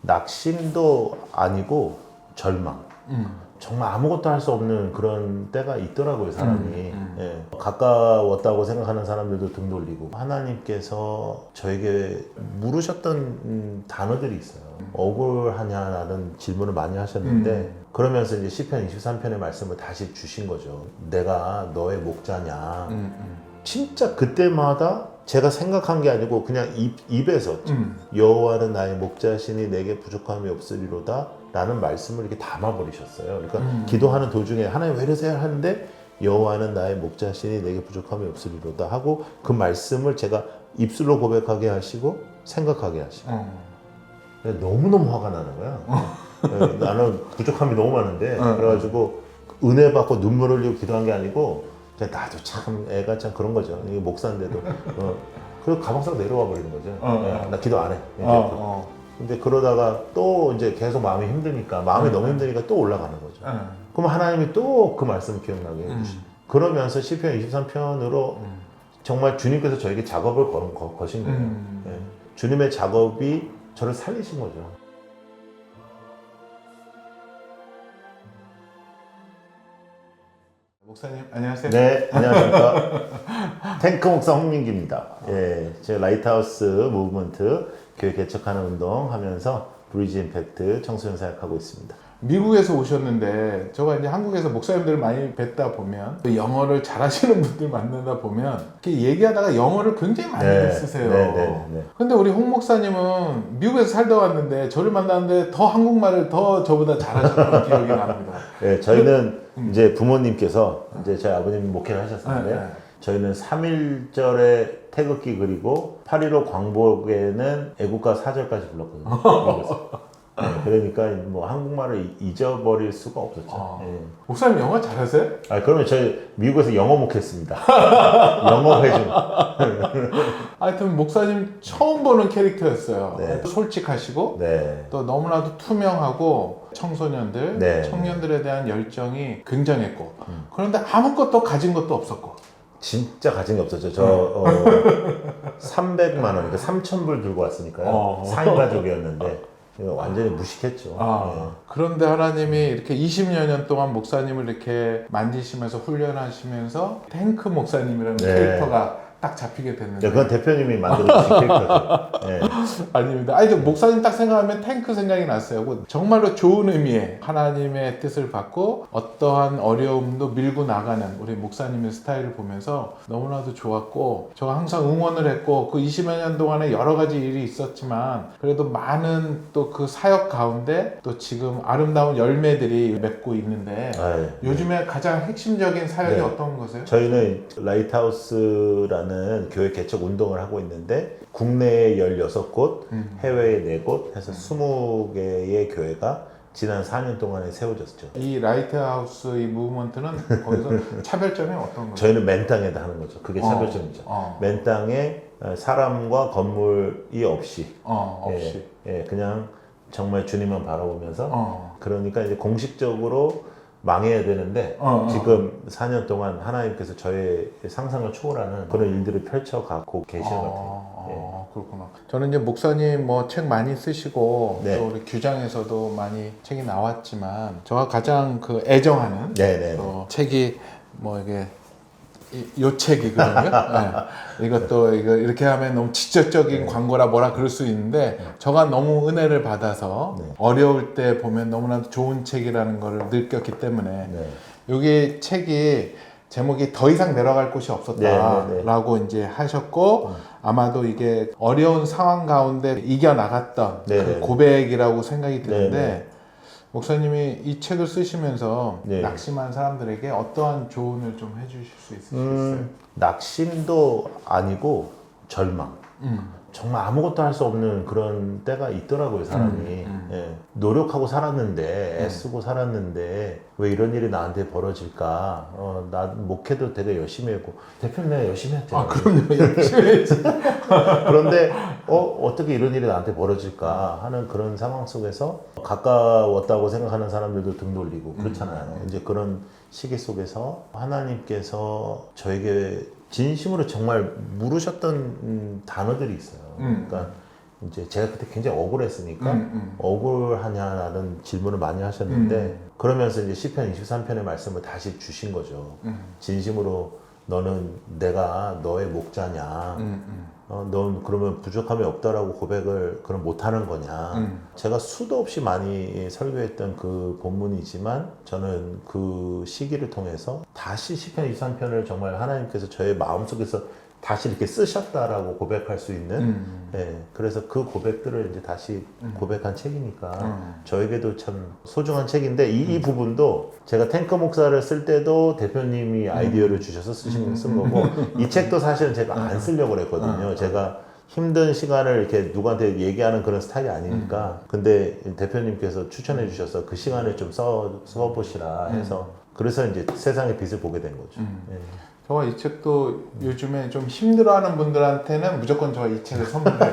낙심도 아니고 절망. 정말 아무것도 할 수 없는 그런 때가 있더라고요, 사람이. 예. 가까웠다고 생각하는 사람들도 등 돌리고, 하나님께서 저에게 물으셨던 단어들이 있어요. 억울하냐라는 질문을 많이 하셨는데, 그러면서 이제 시편 23편의 말씀을 다시 주신 거죠. 내가 너의 목자냐. 진짜 그때마다 제가 생각한 게 아니고 그냥 입에서 여호와는 나의 목자시니 내게 부족함이 없으리로다 라는 말씀을 이렇게 담아버리셨어요. 그러니까 기도하는 도중에 하나님 왜 이러세요 하는데 여호와는 나의 목자시니 내게 부족함이 없으리로다 하고 그 말씀을 제가 입술로 고백하게 하시고 생각하게 하시고 너무너무 화가 나는 거야. 나는 부족함이 너무 많은데 그래가지고 은혜 받고 눈물 흘리고 기도한 게 아니고 나도 참 애가 참 그런 거죠. 이게 목사인데도 그리고 가방 싸고 내려와 버리는 거죠. 나 기도 안 해. 근데 그러다가 또 이제 계속 마음이 힘드니까 마음이 너무 힘드니까 또 올라가는 거죠. 그럼 하나님이 또 그 말씀 기억나게 해주시고 그러면서 시편 23편으로 정말 주님께서 저에게 작업을 거신 거예요. 주님의 작업이 저를 살리신 거죠. 목사님 안녕하세요. 네, 안녕하십니까. 탱크 목사 홍민기입니다. 예, 제가 라이트하우스 무브먼트 교회 개척하는 운동 하면서 브리지 임팩트 청소년 사역하고 있습니다. 미국에서 오셨는데 제가 이제 한국에서 목사님들 많이 뵙다 보면 또 영어를 잘하시는 분들 만나다 보면 이렇게 얘기하다가 영어를 굉장히 많이 쓰세요. 근데 우리 홍 목사님은 미국에서 살다 왔는데 저를 만났는데 더 한국말을 더 저보다 잘하셨던 기억이 납니다. 네, 저희는 이제 부모님께서 이제 저희 아버님 목회를 하셨었는데 저희는 3.1절에 태극기 그리고 8.15 광복에는 애국가 4절까지 불렀거든요. 네, 그러니까 뭐 한국말을 잊어버릴 수가 없었죠. 네. 목사님 영어 잘하세요? 그러면 저희 미국에서 영어 목했습니다. 영어 회중. 하여튼 목사님 처음 보는 캐릭터였어요. 네. 솔직하시고 또 너무나도 투명하고 청소년들, 청년들에 대한 열정이 굉장했고 그런데 아무것도 가진 것도 없었고 진짜 가진 게 없었죠. 저 300만 원, 그러니까 3,000불 들고 왔으니까요. 4인 가족이었는데 완전히 무식했죠. 그런데 하나님이 이렇게 20여 년 동안 목사님을 이렇게 만지시면서 훈련하시면서 탱크 목사님이라는 캐릭터가 딱 잡히게 됐는데 그건 대표님이 만들어주신 캐릭터죠. 아닙니다. 아니, 목사님 딱 생각하면 탱크 생각이 났어요. 정말로 좋은 의미의 하나님의 뜻을 받고 어떠한 어려움도 밀고 나가는 우리 목사님의 스타일을 보면서 너무나도 좋았고 제가 항상 응원을 했고 그 20여 년 동안에 여러 가지 일이 있었지만 그래도 많은 또 그 사역 가운데 또 지금 아름다운 열매들이 맺고 있는데 요즘에 가장 핵심적인 사역이 어떤 거세요? 저희는 라이트하우스라는 교회 개척 운동을 하고 있는데 국내에 16곳, 해외에 4곳 해서 20개의 교회가 지난 4년 동안에 세워졌죠. 이 라이트하우스 이 무브먼트는 거기서 차별점이 어떤 거죠? 저희는 맨 땅에다 하는 거죠. 그게 차별점이죠. 맨 땅에 사람과 건물이 없이 그냥 정말 주님만 바라보면서 그러니까 이제 공식적으로 망해야 되는데 지금 4년 동안 하나님께서 저의 상상을 초월하는 그런 일들을 펼쳐가고 계시는 것 같아요. 그렇구나. 저는 이제 목사님 뭐 책 많이 쓰시고 또 우리 규장에서도 많이 책이 나왔지만 제가 가장 그 애정하는 책이 뭐 이게 요 책이거든요. 이것도 이거 이렇게 하면 너무 직접적인 광고라 뭐라 그럴 수 있는데 저가 너무 은혜를 받아서 어려울 때 보면 너무나도 좋은 책이라는 걸 느꼈기 때문에 여기 책이 제목이 더 이상 내려갈 곳이 없었다라고 이제 하셨고 아마도 이게 어려운 상황 가운데 이겨나갔던 그 고백이라고 생각이 드는데 목사님이 이 책을 쓰시면서 낙심한 사람들에게 어떠한 조언을 좀 해주실 수 있으실까요? 낙심도 아니고 절망. 정말 아무것도 할 수 없는 그런 때가 있더라고요, 사람이. 노력하고 살았는데, 애쓰고 살았는데, 왜 이런 일이 나한테 벌어질까? 나 목회도 되게 열심히 했고, 대표님 내가 열심히 했대요. 그럼요, 열심히 했지. 그런데, 어떻게 이런 일이 나한테 벌어질까 하는 그런 상황 속에서 가까웠다고 생각하는 사람들도 등 돌리고, 그렇잖아요. 이제 그런 시기 속에서 하나님께서 저에게 진심으로 정말 물으셨던 단어들이 있어요. 그러니까 이제 제가 그때 굉장히 억울했으니까 억울하냐라는 질문을 많이 하셨는데 그러면서 이제 시편 23편의 말씀을 다시 주신 거죠. 진심으로 너는 내가 너의 목자냐? 넌 그러면 부족함이 없다라고 고백을 그럼 못하는 거냐? 제가 수도 없이 많이 설교했던 그 본문이지만 저는 그 시기를 통해서 다시 시편 23편을 정말 하나님께서 저의 마음속에서 다시 이렇게 쓰셨다라고 고백할 수 있는 그래서 그 고백들을 이제 다시 고백한 책이니까 저에게도 참 소중한 책인데 이 부분도 제가 탱커 목사를 쓸 때도 대표님이 아이디어를 주셔서 쓴 거고 이 책도 사실은 제가 안 쓰려고 그랬거든요. 제가 힘든 시간을 이렇게 누구한테 얘기하는 그런 스타일이 아니니까 근데 대표님께서 추천해 주셔서 그 시간을 좀 써보시라 해서 그래서 이제 세상의 빛을 보게 된 거죠. 저가 이 책도 요즘에 좀 힘들어하는 분들한테는 무조건 저 이 책을 선물해요.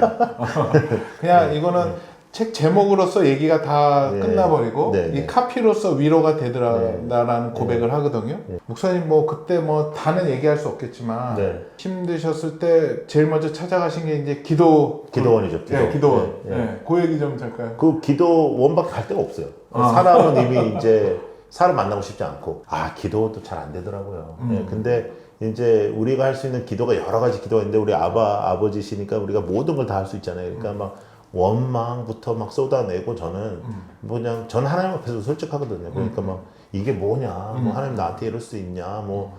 그냥 이거는 책 제목으로서 얘기가 다 끝나버리고 이 카피로서 위로가 되더라라는 고백을 하거든요. 목사님 뭐 그때 뭐 다는 얘기할 수 없겠지만 힘드셨을 때 제일 먼저 찾아가신 게 이제 기도원이죠. 기도원. 그 얘기 좀 잠깐. 그 기도원밖에 갈 데가 없어요. 사람은 이미 이제 사람 만나고 싶지 않고 기도도 잘 안 되더라고요. 근데 이제 우리가 할 수 있는 기도가 여러 가지 기도가 있는데 우리 아버지시니까 우리가 모든 걸 다 할 수 있잖아요. 그러니까 막 원망부터 막 쏟아내고 저는 그냥 전 하나님 앞에서 솔직하거든요. 그러니까 막 이게 뭐냐, 뭐 하나님 나한테 이럴 수 있냐, 뭐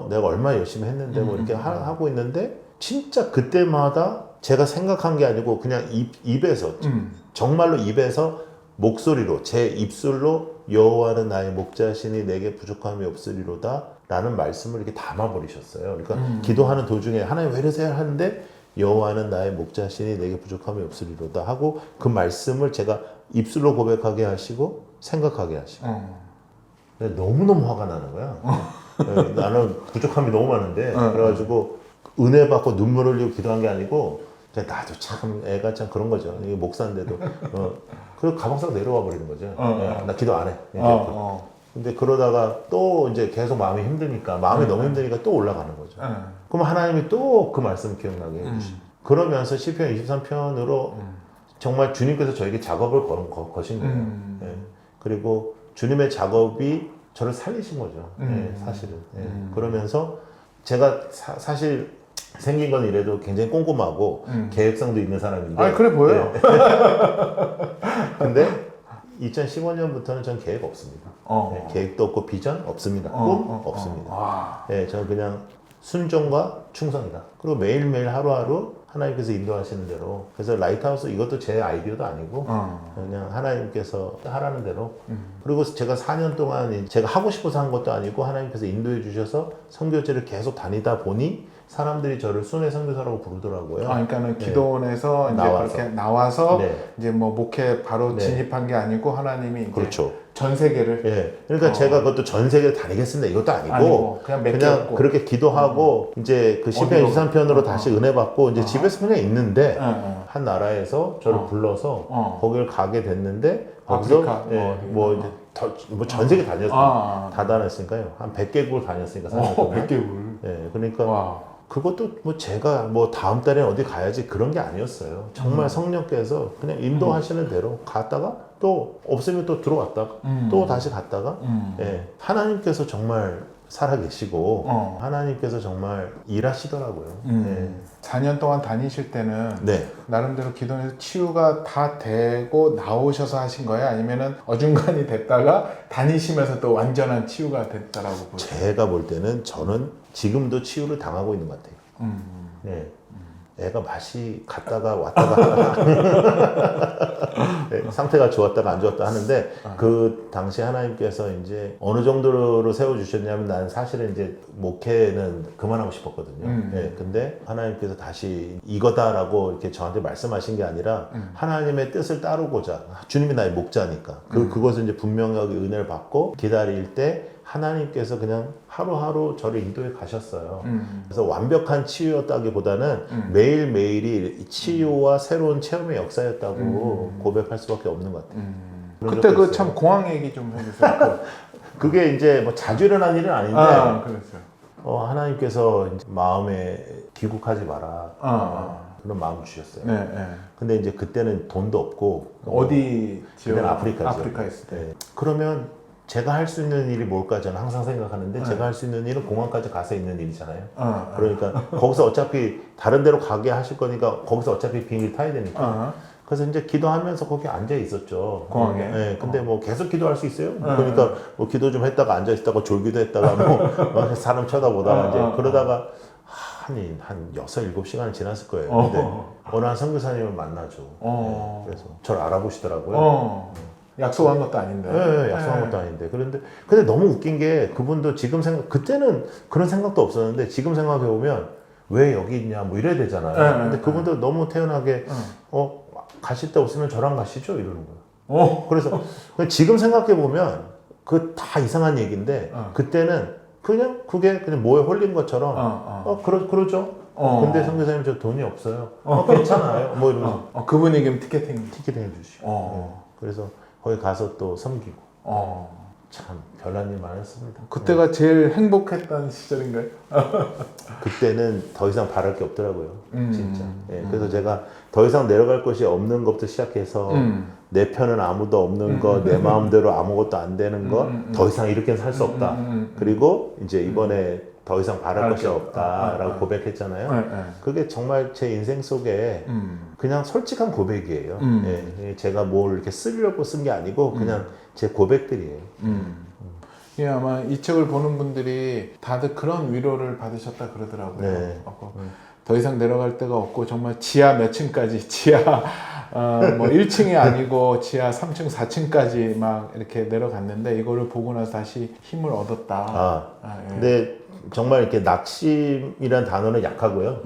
내가 얼마나 열심히 했는데 뭐 이렇게 하고 있는데 진짜 그때마다 제가 생각한 게 아니고 그냥 입에서 정말로 입에서 목소리로 제 입술로 여호와는 나의 목자시니 내게 부족함이 없으리로다 라는 말씀을 이렇게 담아버리셨어요. 그러니까 기도하는 도중에 하나님 왜 이러세요 하는데 여호와는 나의 목자시니 내게 부족함이 없으리로다 하고 그 말씀을 제가 입술로 고백하게 하시고 생각하게 하시고 근데 너무너무 화가 나는 거야. 나는 부족함이 너무 많은데 그래가지고 은혜 받고 눈물 흘리고 기도한 게 아니고 그냥 나도 참 애가 참 그런 거죠. 이게 목사인데도 그리고 가방 싸고 내려와 버리는 거죠. 나 기도 안 해. 근데 그러다가 또 이제 계속 마음이 힘드니까 마음이 너무 힘드니까 또 올라가는 거죠. 그럼 하나님이 또 그 말씀 기억나게 해주시고 그러면서 시편 23편으로 정말 주님께서 저에게 작업을 거신 거예요. 그리고 주님의 작업이 저를 살리신 거죠. 사실은. 그러면서 제가 사실 생긴 건 이래도 굉장히 꼼꼼하고 계획성도 있는 사람인데 그래 보여요. 근데 2015년부터는 전 계획 없습니다. 계획도 없고 비전 없습니다. 꿈 없습니다. 저는 그냥 순종과 충성이다. 그리고 매일매일 하루하루 하나님께서 인도하시는 대로. 그래서 라이트하우스 이것도 제 아이디어도 아니고 그냥 하나님께서 하라는 대로. 그리고 제가 4년 동안 제가 하고 싶어서 한 것도 아니고 하나님께서 인도해 주셔서 선교제를 계속 다니다 보니 사람들이 저를 순회 선교사라고 부르더라고요. 그러니까는 기도원에서 이제 그렇게 나와서 이제 뭐 목회 바로 진입한 게 아니고 하나님이 이제 그렇죠. 전 세계를. 그러니까 제가 그것도 전 세계를 다니겠습니다. 이것도 아니고 그냥 그렇게 기도하고 이제 그 시편 23편으로 다시 은혜 받고 이제 집에서 그냥 있는데 한 나라에서 저를 불러서 거기를 가게 됐는데 거기서 뭐 이제 뭐 전 세계 다녔어요. 다 다녔으니까요. 한 100개국을 다녔으니까 100개국을. 그러니까 그것도 뭐 제가 뭐 다음 달에 어디 가야지 그런 게 아니었어요. 정말 성령께서 그냥 인도하시는 대로 갔다가 또 없으면 또 들어왔다가 또 다시 갔다가 하나님께서 정말 살아계시고 하나님께서 정말 일하시더라고요. 4년 동안 다니실 때는 나름대로 기도에서 치유가 다 되고 나오셔서 하신 거예요? 아니면은 어중간히 됐다가 다니시면서 또 완전한 치유가 됐다라고 보세요? 제가 볼 때는 저는 지금도 치유를 당하고 있는 것 같아요. 애가 맛이 갔다가 왔다가 상태가 좋았다가 안 좋았다 하는데 그 당시 하나님께서 이제 어느 정도로 세워주셨냐면 나는 사실은 이제 목회는 그만하고 싶었거든요. 근데 하나님께서 다시 이거다라고 이렇게 저한테 말씀하신 게 아니라 하나님의 뜻을 따르고자 주님이 나의 목자니까 그것을 이제 분명하게 은혜를 받고 기다릴 때 하나님께서 그냥 하루하루 저를 인도해 가셨어요. 그래서 완벽한 치유였다기보다는 매일매일이 치유와 새로운 체험의 역사였다고 고백할 수밖에 없는 것 같아요. 그때 그 참 공황 얘기 좀 해주세요. 그게 이제 뭐 자주 일어난 일은 아닌데 그랬어요. 하나님께서 이제 마음에 귀국하지 마라. 그런 마음 주셨어요. 네, 네. 근데 이제 그때는 돈도 없고 어디 지역? 그때는 아프리카죠. 아프리카 있을 때. 네. 그러면 제가 할 수 있는 일이 뭘까 저는 항상 생각하는데 네. 제가 할 수 있는 일은 공항까지 가서 있는 일이잖아요. 그러니까 거기서 어차피 다른 데로 가게 하실 거니까 거기서 어차피 비행기 타야 되니까. 그래서 이제 기도하면서 거기 앉아 있었죠. 공항에. 네, 근데 뭐 계속 기도할 수 있어요. 그러니까 뭐 기도 좀 했다가 앉아 있다가 졸기도 했다가 뭐 사람 쳐다보다가 이제 그러다가 한 6, 7시간이 지났을 거예요. 근데 어느 한 선교사님을 만나죠. 네, 그래서 저를 알아보시더라고요. 약속한 것도 아닌데. 네, 약속한 것도 아닌데. 근데 너무 웃긴 게 그분도 지금 그때는 그런 생각도 없었는데 지금 생각해 보면 왜 여기 있냐 뭐 이래야 되잖아요. 근데 그분도 너무 태연하게 가실 데 없으면 저랑 가시죠 이러는 거예요. 그래서 지금 생각해 보면 그 다 이상한 얘기인데 그때는 그게 그냥 뭐에 홀린 것처럼 그러죠. 근데 선교사님 저 돈이 없어요. 괜찮아요. 뭐 이러면서 그분이 지금 티켓팅 해주시고. 네. 그래서 거기 가서 또 섬기고. 참 별난 일 많았습니다. 그때가 제일 행복했던 시절인가요? 그때는 더 이상 바랄 게 없더라고요. 진짜. 예, 그래서 제가 더 이상 내려갈 곳이 없는 것부터 시작해서 내 편은 아무도 없는 거, 내 마음대로 아무것도 안 되는 거, 더 이상 이렇게는 살 수 없다. 그리고 이제 이번에 더 이상 바랄 것이 없다라고 고백했잖아요. 그게 정말 제 인생 속에 그냥 솔직한 고백이에요. 예, 제가 뭘 이렇게 쓰려고 쓴 게 아니고 그냥 제 고백들이에요. 예, 아마 이 책을 보는 분들이 다들 그런 위로를 받으셨다 그러더라고요. 네. 더 이상 내려갈 데가 없고 정말 지하 몇 층까지 뭐 1층이 아니고 지하 3층, 4층까지 막 이렇게 내려갔는데 이거를 보고 나서 다시 힘을 얻었다. 예. 근데 정말 이렇게 낙심이란 단어는 약하고요.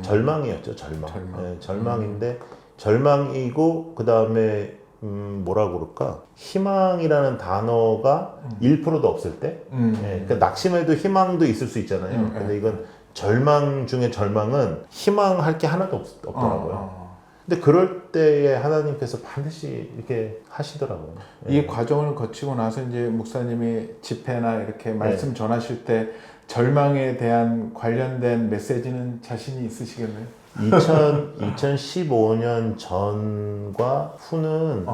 절망이었죠, 절망. 예, 절망인데 절망이고 그 다음에 뭐라 그럴까? 희망이라는 단어가 1%도 없을 때, 예, 그러니까 낙심에도 희망도 있을 수 있잖아요. 근데 이건 절망 중에 절망은 희망할 게 하나도 없더라고요. 근데 그럴 때에 하나님께서 반드시 이렇게 하시더라고요. 이 예. 과정을 거치고 나서 이제 목사님이 집회나 이렇게 말씀 전하실 때 절망에 대한 관련된 메시지는 자신이 있으시겠네요? 2015년 전과 후는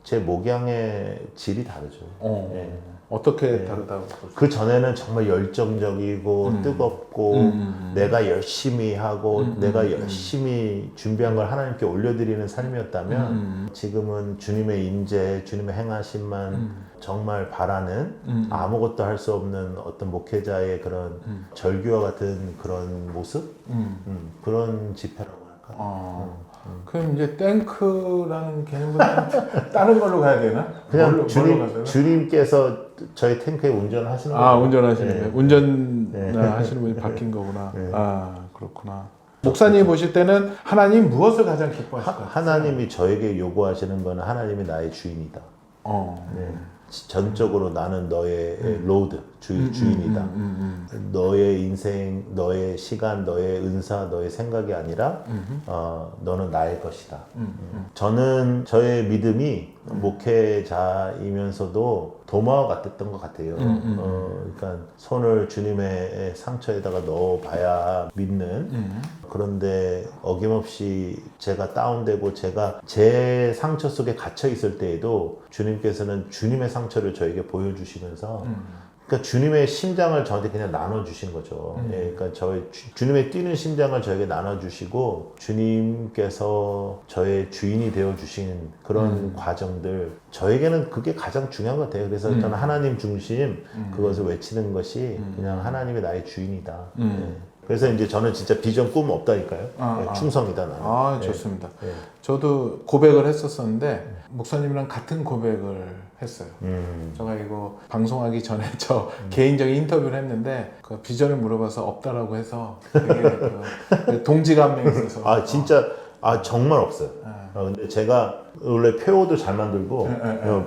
제 목양의 질이 다르죠. 예. 어떻게 다르다고? 그 전에는 정말 열정적이고 뜨겁고 내가 열심히 하고 내가 열심히 준비한 걸 하나님께 올려드리는 삶이었다면 지금은 주님의 임재, 주님의 행하심만 정말 바라는 아무것도 할 수 없는 어떤 목회자의 그런 절규와 같은 그런 모습? 그런 집회라고 할까? 그럼 이제 탱크라는 개념은 다른 걸로 가야 되나? 그냥 주님께서 저희 탱크에 운전하시는 거예요. 운전하시는 거예요. 운전 하시는 분이 바뀐 거구나. 그렇구나. 목사님이 보실 때는 하나님 무엇을 가장 기뻐하실까요? 하나님이 저에게 요구하시는 거는 하나님이 나의 주인이다. 네. 전적으로 나는 너의 로드, 주인이다. 너의 인생, 너의 시간, 너의 은사, 너의 생각이 아니라 너는 나의 것이다. 저는 저의 믿음이 목회자이면서도 도마와 같았던 것 같아요. 그러니까 손을 주님의 상처에다가 넣어봐야 믿는. 그런데 어김없이 제가 다운되고 제가 제 상처 속에 갇혀 있을 때에도 주님께서는 주님의 상처를 저에게 보여주시면서 그러니까 주님의 심장을 저한테 그냥 나눠주신 거죠. 예, 그러니까 주님의 뛰는 심장을 저에게 나눠주시고 주님께서 저의 주인이 되어주신 그런 과정들 저에게는 그게 가장 중요한 것 같아요. 그래서 저는 하나님 중심 그것을 외치는 것이 그냥 하나님이 나의 주인이다. 예. 그래서 이제 저는 진짜 비전 꿈 없다니까요. 충성이다 나는. 좋습니다. 저도 고백을 했었었는데 목사님이랑 같은 고백을 했어요. 제가 이거 방송하기 전에 저 개인적인 인터뷰를 했는데 그 비전을 물어봐서 없다라고 해서 되게 그 동지가 한 명 있어서 진짜 정말 없어요. 근데 제가 원래 표도 잘 만들고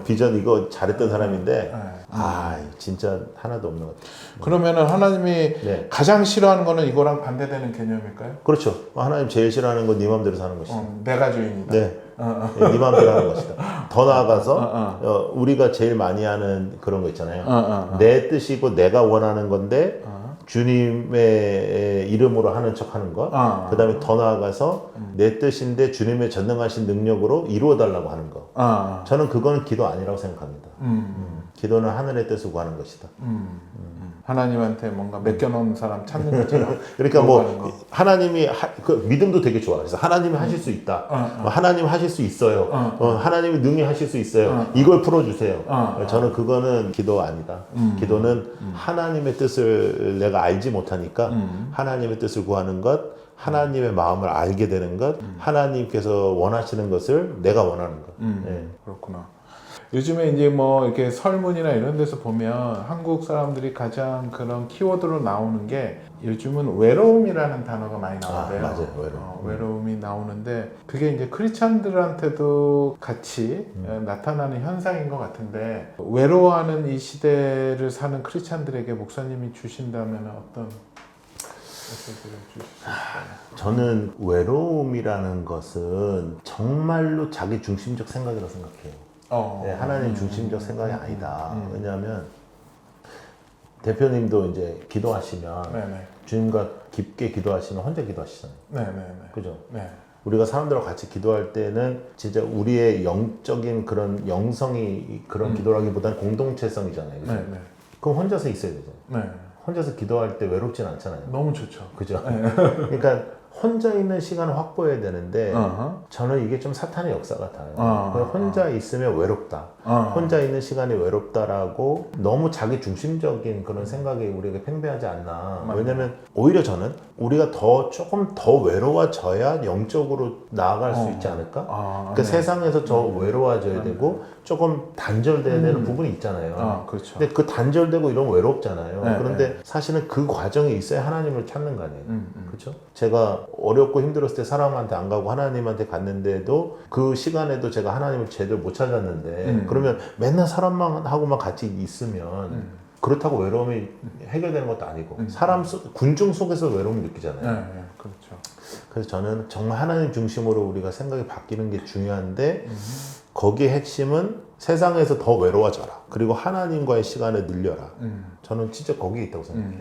비전 이거 잘했던 사람인데 진짜 하나도 없는 것 같아요. 그러면은 하나님이 가장 싫어하는 거는 이거랑 반대되는 개념일까요? 그렇죠. 하나님 제일 싫어하는 건 네 마음대로 사는 것이다. 내가 주인이다. 네. 네 마음대로 하는 것이다. 더 나아가서 우리가 제일 많이 하는 그런 거 있잖아요. 내 뜻이고 내가 원하는 건데 주님의 이름으로 하는 척 하는 것, 그 다음에 더 나아가서 내 뜻인데 주님의 전능하신 능력으로 이루어 달라고 하는 것. 저는 그거는 기도 아니라고 생각합니다. 기도는 하늘의 뜻을 구하는 것이다. 하나님한테 뭔가 맡겨놓은 사람 찾는 것처럼. 그러니까 뭐 하나님이 그 믿음도 되게 좋아. 그래서 하나님이 하실 수 있다. 하나님 하실 수 있어요. 하나님이 능히 하실 수 있어요. 이걸 풀어주세요. 저는 그거는 기도 아니다. 기도는 하나님의 뜻을 내가 알지 못하니까 하나님의 뜻을 구하는 것, 하나님의 마음을 알게 되는 것, 하나님께서 원하시는 것을 내가 원하는 것. 네. 그렇구나. 요즘에 이제 뭐 이렇게 설문이나 이런 데서 보면 한국 사람들이 가장 그런 키워드로 나오는 게 요즘은 외로움이라는 단어가 많이 나오는데요. 맞아요. 외로움. 외로움이 나오는데 그게 이제 크리스찬들한테도 같이 나타나는 현상인 것 같은데 외로워하는 이 시대를 사는 크리스찬들에게 목사님이 주신다면 어떤 메시지를 주실 수 있을까요? 저는 외로움이라는 것은 정말로 자기 중심적 생각이라고 생각해요. 네, 하나님 중심적 생각이 아니다. 왜냐하면 대표님도 이제 기도하시면 네네. 주님과 깊게 기도하시면 혼자 기도하시잖아요. 네네네. 그죠? 네. 우리가 사람들과 같이 기도할 때는 진짜 우리의 영적인 그런 영성이 그런 기도라기보다는 공동체성이잖아요. 그죠? 네네. 그럼 혼자서 있어야 되잖아요. 네. 혼자서 기도할 때 외롭진 않잖아요. 너무 좋죠. 그죠? 그러니까 혼자 있는 시간을 확보해야 되는데 저는 이게 좀 사탄의 역사 같아요. 그냥 혼자 있으면 외롭다. 혼자 있는 시간이 외롭다라고 너무 자기 중심적인 그런 생각이 우리에게 팽배하지 않나. 왜냐면 오히려 저는 우리가 조금 더 외로워져야 영적으로 나아갈 수 있지 않을까? 그러니까 세상에서 더 외로워져야 되고 조금 단절돼야 되는 부분이 있잖아요. 그렇죠. 근데 그 단절되고 이런 외롭잖아요. 그런데 사실은 그 과정이 있어야 하나님을 찾는 거 아니에요. 그렇죠? 제가 어렵고 힘들었을 때 사람한테 안 가고 하나님한테 갔는데도 그 시간에도 제가 하나님을 제대로 못 찾았는데 그러면 맨날 사람만 하고만 같이 있으면 그렇다고 외로움이 해결되는 것도 아니고 군중 속에서 외로움을 느끼잖아요. 네, 그렇죠. 그래서 저는 정말 하나님 중심으로 우리가 생각이 바뀌는 게 중요한데 거기에 핵심은 세상에서 더 외로워져라. 그리고 하나님과의 시간을 늘려라. 저는 진짜 거기에 있다고 생각해요.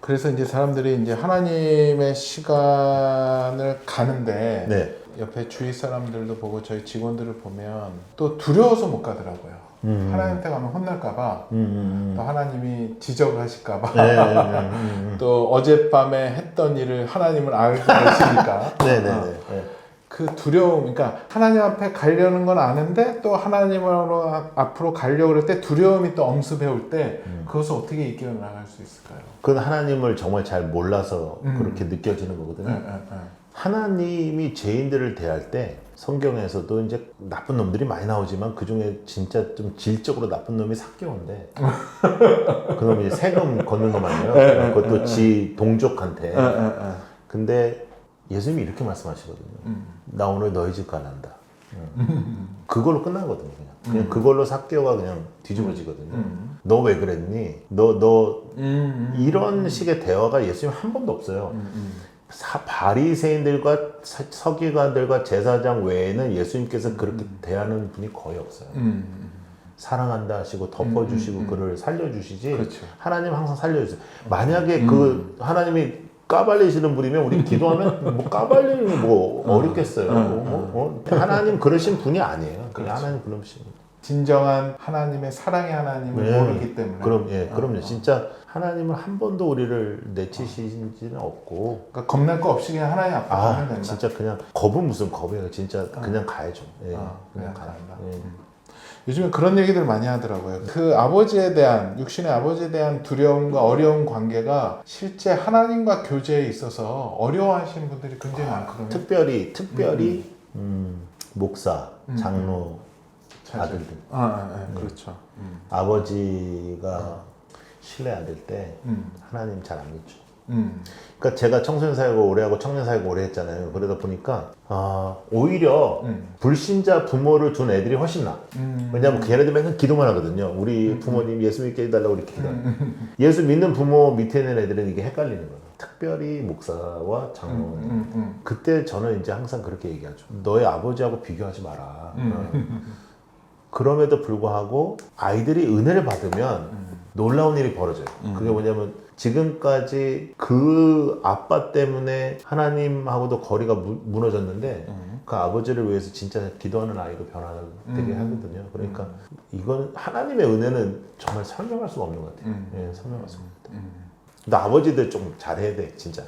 그래서 이제 사람들이 이제 하나님의 시간을 가는데 네. 옆에 주위 사람들도 보고 저희 직원들을 보면 또 두려워서 못 가더라고요. 하나님한테 가면 혼날까봐 또 하나님이 지적을 하실까봐 또 어젯밤에 했던 일을 하나님을 알고 계시니까 그 두려움, 그러니까 하나님 앞에 가려는 건 아는데 또 하나님으로 앞으로 가려고 그럴 때 두려움이 또 엄습해올 때 그것을 어떻게 이겨나갈 수 있을까요? 그건 하나님을 정말 잘 몰라서 그렇게 느껴지는 거거든요. 하나님이 죄인들을 대할 때 성경에서도 이제 나쁜 놈들이 많이 나오지만 그 중에 진짜 좀 질적으로 나쁜 놈이 삭개오인데 그 놈이 세금 걷는 놈 아니에요? 그것도 지 동족한테. 근데 예수님이 이렇게 말씀하시거든요. 나 오늘 너희 집 가난다. 그걸로 끝나거든요. 그냥 그걸로 삭개오가 그냥 뒤집어지거든요. 너 왜 그랬니? 너 이런 식의 대화가 예수님 한 번도 없어요. 바리새인들과 서기관들과 제사장 외에는 예수님께서 그렇게 대하는 분이 거의 없어요. 사랑한다 하시고 덮어주시고 그를 살려주시지. 그렇죠. 하나님 항상 살려주세요. 만약에 그 하나님이 까발리시는 분이면 우리 기도하면 뭐 까발리는 뭐 어렵겠어요. 하나님 그러신 분이 아니에요. 그냥 하나님 그러신 분. 진정한 하나님의 사랑의 하나님을 모르기 때문에. 그럼요. 진짜 하나님은 한 번도 우리를 내치시지는 없고. 그러니까 겁날 거 없이 그냥 하나님 앞에 가면 된다. 진짜 그냥 겁은 무슨 겁이에요. 진짜 그냥 가야죠. 그냥 간다. 요즘에 그런 얘기들 많이 하더라고요. 그 아버지에 대한, 육신의 아버지에 대한 두려움과 어려운 관계가 실제 하나님과 교제에 있어서 어려워하시는 분들이 굉장히 많거든요. 특별히 목사, 장로, 아들들. 그렇죠. 아버지가 신뢰할 때 하나님 잘 안 믿죠. 그러니까 제가 청소년 사역을 오래 하고 청년 사역을 오래 했잖아요. 그러다 보니까 오히려 불신자 부모를 둔 애들이 훨씬 나아. 왜냐하면 걔네들 맨날 기도만 하거든요. 우리 부모님 예수 믿게 해달라고 이렇게 기도해요. 예수 믿는 부모 밑에 있는 애들은 이게 헷갈리는 거예요. 특별히 목사와 장로. 그때 저는 이제 항상 그렇게 얘기하죠. 너의 아버지하고 비교하지 마라. 그럼에도 불구하고 아이들이 은혜를 받으면 놀라운 일이 벌어져요. 그게 뭐냐면 지금까지 그 아빠 때문에 하나님하고도 거리가 무너졌는데 그 아버지를 위해서 진짜 기도하는 아이로 변화되게 하거든요. 그러니까 이건 하나님의 은혜는 정말 설명할 수가 없는 것 같아요. 예, 설명할 수가 없다. 근데 아버지들 좀 잘해야 돼, 진짜.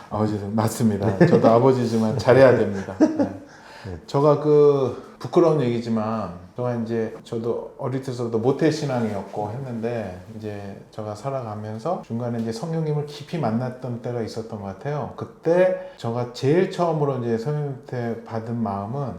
아버지들 맞습니다. 저도 아버지지만 잘해야 됩니다. 네. 제가 그 부끄러운 얘기지만 제가 이제 저도 어릴 때서부터 모태 신앙이었고 했는데 이제 제가 살아가면서 중간에 이제 성령님을 깊이 만났던 때가 있었던 것 같아요. 그때 제가 제일 처음으로 이제 성령님한테 받은 마음은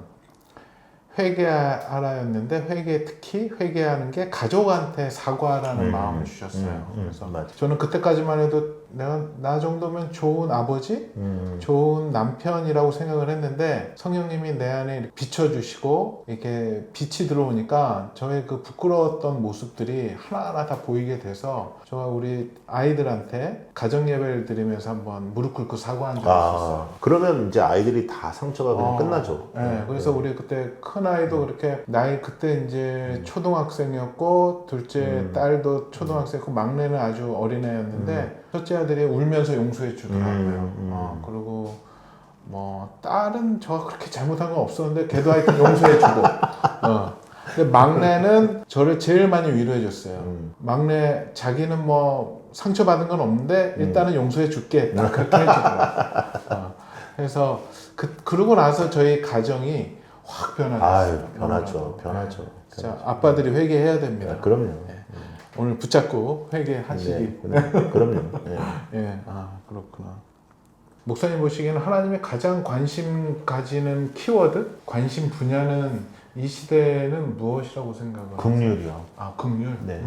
회개하라였는데 특히 회개하는 게 가족한테 사과하라는 마음을 주셨어요. 그래서 맞아. 저는 그때까지만 해도 내가 나 정도면 좋은 아버지, 좋은 남편이라고 생각을 했는데 성령님이 내 안에 이렇게 비춰주시고 이렇게 빛이 들어오니까 저의 그 부끄러웠던 모습들이 하나하나 다 보이게 돼서 제가 우리 아이들한테 가정 예배를 드리면서 한번 무릎 꿇고 사과한 적이 있었어요. 그러면 이제 아이들이 다 상처가 그냥 끝나죠. 네, 그래서 우리 그때 큰 아이도 그렇게 나이 그때 이제 초등학생이었고 둘째 딸도 초등학생이었고 막내는 아주 어린애였는데 첫째 아들이 울면서 용서해 주더라고요. 그리고 뭐 딸은 저 그렇게 잘못한 건 없었는데 걔도 하여튼 용서해 주고 근데 막내는 저를 제일 많이 위로해 줬어요. 막내 자기는 뭐 상처받은 건 없는데 일단은 용서해 줄게 딱 그렇게 해주더라고요. 그래서 그러고 나서 저희 가정이 확 변화됐어요. 변하죠. 진짜 아빠들이 회개해야 됩니다. 네, 그럼요. 네. 오늘 붙잡고 회개하시기. 네, 그럼요. 네. 예, 그렇구나. 목사님 보시기에는 하나님의 가장 관심 가지는 키워드, 관심 분야는 이 시대는 무엇이라고 생각을 하세요? 긍휼이요. 긍휼. 네.